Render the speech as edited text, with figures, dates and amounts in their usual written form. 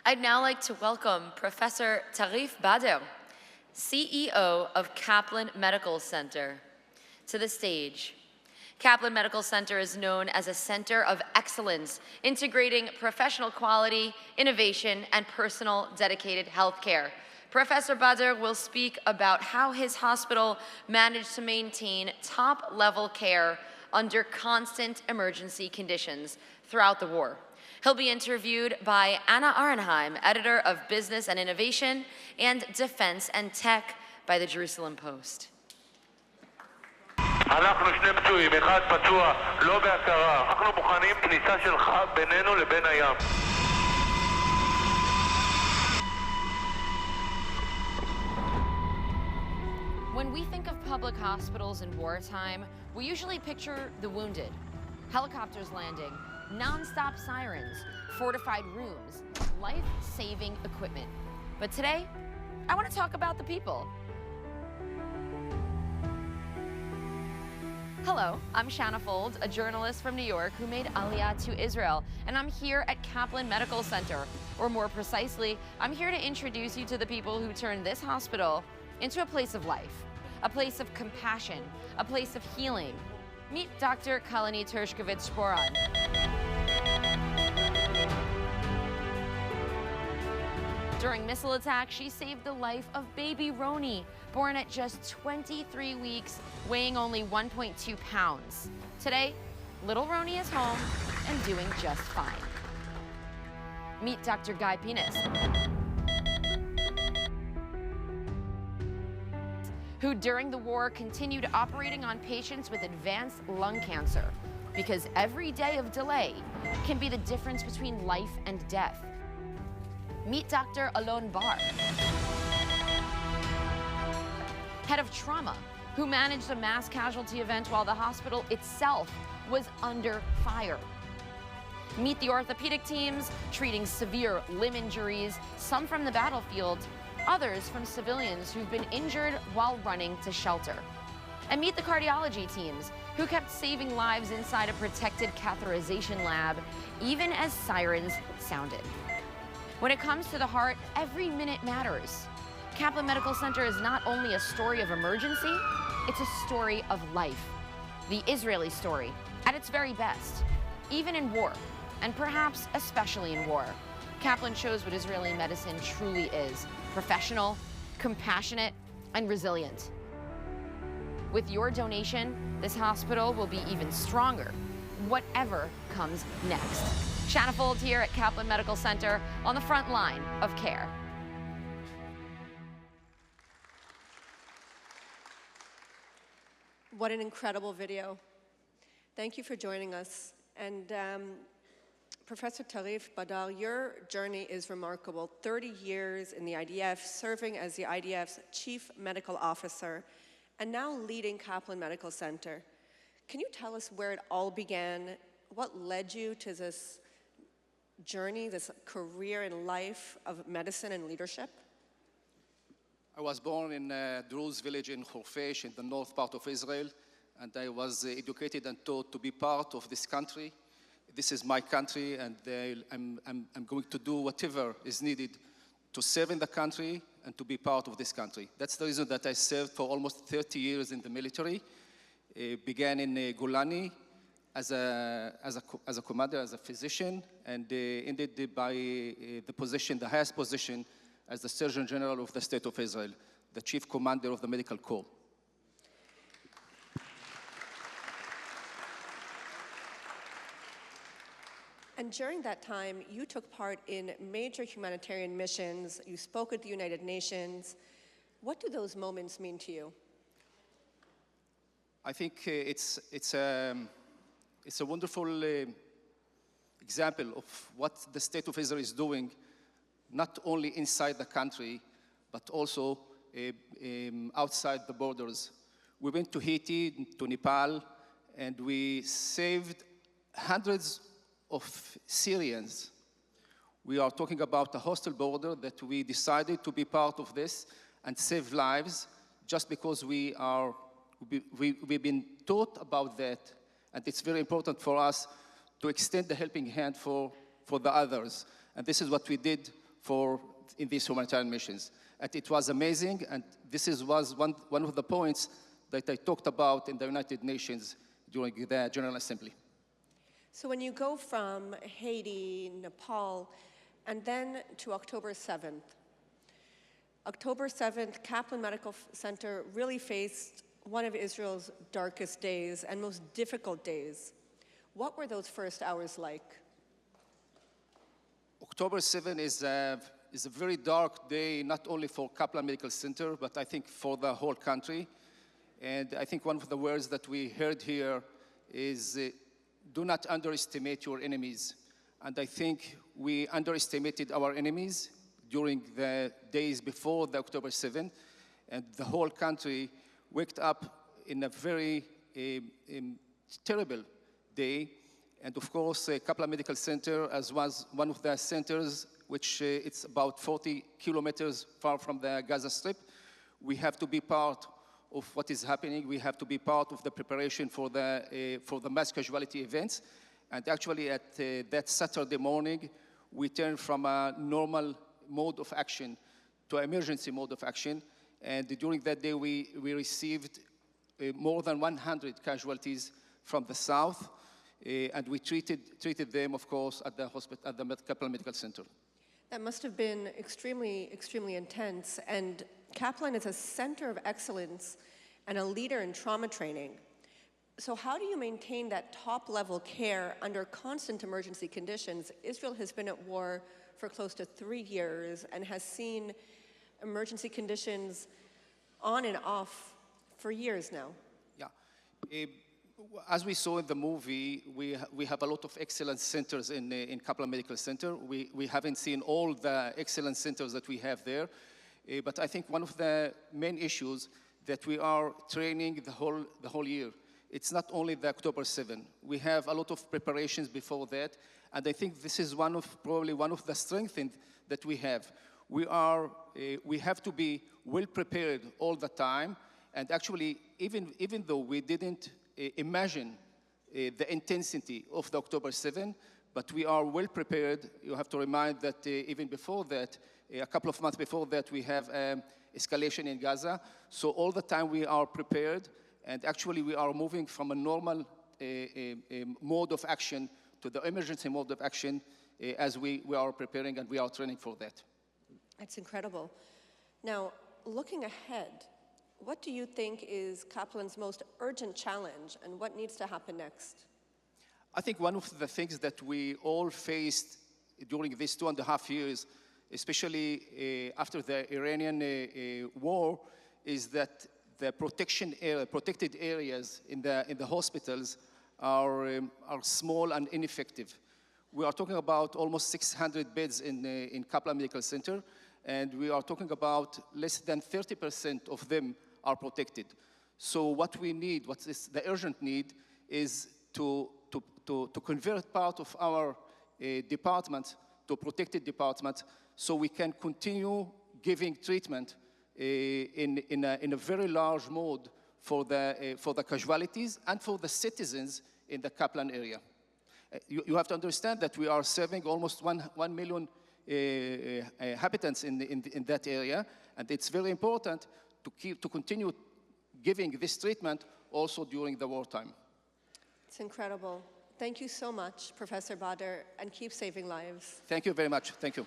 I'd now like to welcome Professor Trif Bader, CEO of Kaplan Medical Center, to the stage. Kaplan Medical Center is known as a center of excellence, integrating professional quality, innovation, and personal dedicated healthcare. Professor Bader will speak about how his hospital managed to maintain top-level care under constant emergency conditions throughout the war. He'll be interviewed by Anna Arenheim, editor of Business and Innovation and Defense and Tech by the Jerusalem Post. אנחנו שני פצועים, אחד פצוע, לא בהכרה. אנחנו מוכנים כניסה שלך בינינו לבין הים. When we think of public hospitals in wartime, we usually picture the wounded, helicopters landing, non-stop sirens, fortified rooms, life-saving equipment. But today, I want to talk about the people. Hello, I'm Shanna Fold, a journalist from New York who made Aliyah to Israel, and I'm here at Kaplan Medical Center. Or more precisely, I'm here to introduce you to the people who turned this hospital into a place of life, a place of compassion, a place of healing. Meet Dr. Kalani Tershkovitz-Sporan. During missile attack, she saved the life of baby Roni, born at just 23 weeks, weighing only 1.2 pounds. Today, little Roni is home and doing just fine. Meet Dr. Guy Pinas, who during the war continued operating on patients with advanced lung cancer, because every day of delay can be the difference between life and death. Meet Dr. Alon Bar, head of trauma, who managed a mass casualty event while the hospital itself was under fire. Meet the orthopedic teams treating severe limb injuries, some from the battlefield, others from civilians who've been injured while running to shelter. And meet the cardiology teams, who kept saving lives inside a protected catheterization lab, even as sirens sounded. When it comes to the heart, every minute matters. Kaplan Medical Center is not only a story of emergency, it's a story of life. The Israeli story, at its very best, even in war, and perhaps especially in war. Kaplan shows what Israeli medicine truly is: professional, compassionate, and resilient. With your donation, this hospital will be even stronger, whatever comes next. Shanna Fold here at Kaplan Medical Center on the front line of care. What an incredible video. Thank you for joining us. And Professor Trif Bader, your journey is remarkable. 30 years in the IDF, serving as the IDF's chief medical officer, and now leading Kaplan Medical Center. Can you tell us where it all began? What led you to this journey, this career and life of medicine and leadership? I was born in a Druze village in Khorfesh in the north part of Israel, and I was educated and taught to be part of this country. This is my country, and I'm going to do whatever is needed to serve in the country and to be part of this country. That's the reason that I served for almost 30 years in the military. Began in Golani as a commander, as a physician, and ended by the position, the highest position, as the Surgeon General of the State of Israel, the Chief Commander of the Medical Corps. And during that time, you took part in major humanitarian missions. You spoke at the United Nations. What do those moments mean to you? I think it's a wonderful example of what the State of Israel is doing, not only inside the country, but also outside the borders. We went to Haiti, to Nepal, and we saved hundreds of Syrians. We are talking about a hostile border that we decided to be part of this and save lives just because we've been taught about that, and it's very important for us to extend the helping hand for the others. And this is what we did in these humanitarian missions. And it was amazing, and was one of the points that I talked about in the United Nations during the General Assembly. So when you go from Haiti, Nepal, and then to October 7th, October 7th, Kaplan Medical Center really faced one of Israel's darkest days and most difficult days. What were those first hours like? October 7th is a very dark day, not only for Kaplan Medical Center, but I think for the whole country. And I think one of the words that we heard here is, do not underestimate your enemies. And I think we underestimated our enemies during the days before the October 7th, and the whole country waked up in a very terrible day. And of course, Kaplan Medical Center, as was one of the centers, which it's about 40 kilometers far from the Gaza Strip, we have to be part of what is happening. We have to be part of the preparation for the mass casualty events. And actually, at that Saturday morning, we turned from a normal mode of action to emergency mode of action. And during that day, we received more than 100 casualties from the south. And we treated them, of course, at the hospital, at the Kaplan Medical Center. That must have been extremely, extremely intense. And Kaplan is a center of excellence and a leader in trauma training. So how do you maintain that top-level care under constant emergency conditions? Israel has been at war for close to 3 years and has seen emergency conditions on and off for years now. Yeah. As we saw in the movie, we have a lot of excellent centers in Kaplan Medical Center. We haven't seen all the excellent centers that we have there. But I think one of the main issues that we are training the whole year. It's not only the October 7. We have a lot of preparations before that, and I think this is probably one of the strengths that we have. We have to be well prepared all the time, and actually, even though we didn't imagine the intensity of the October 7, but we are well prepared. You have to remind that even before that, a couple of months before that, we have escalation in Gaza. So all the time we are prepared, and actually we are moving from a normal mode of action to the emergency mode of action as we are preparing and we are training for that. That's incredible. Now, looking ahead, what do you think is Kaplan's most urgent challenge, and what needs to happen next? I think one of the things that we all faced during these 2.5 years, especially after the Iranian war, is that the protected areas in the hospitals are small and ineffective. We are talking about almost 600 beds in Kaplan Medical Center, and we are talking about less than 30% of them are protected. So what we need, what is the urgent need, is to convert part of our department to a protected department, so we can continue giving treatment in a very large mode for the casualties and for the citizens in the Kaplan area. You have to understand that we are serving almost 1 million inhabitants in that area, and it's very important to continue giving this treatment also during the wartime. It's incredible. Thank you so much, Professor Badr, and keep saving lives. Thank you very much. Thank you.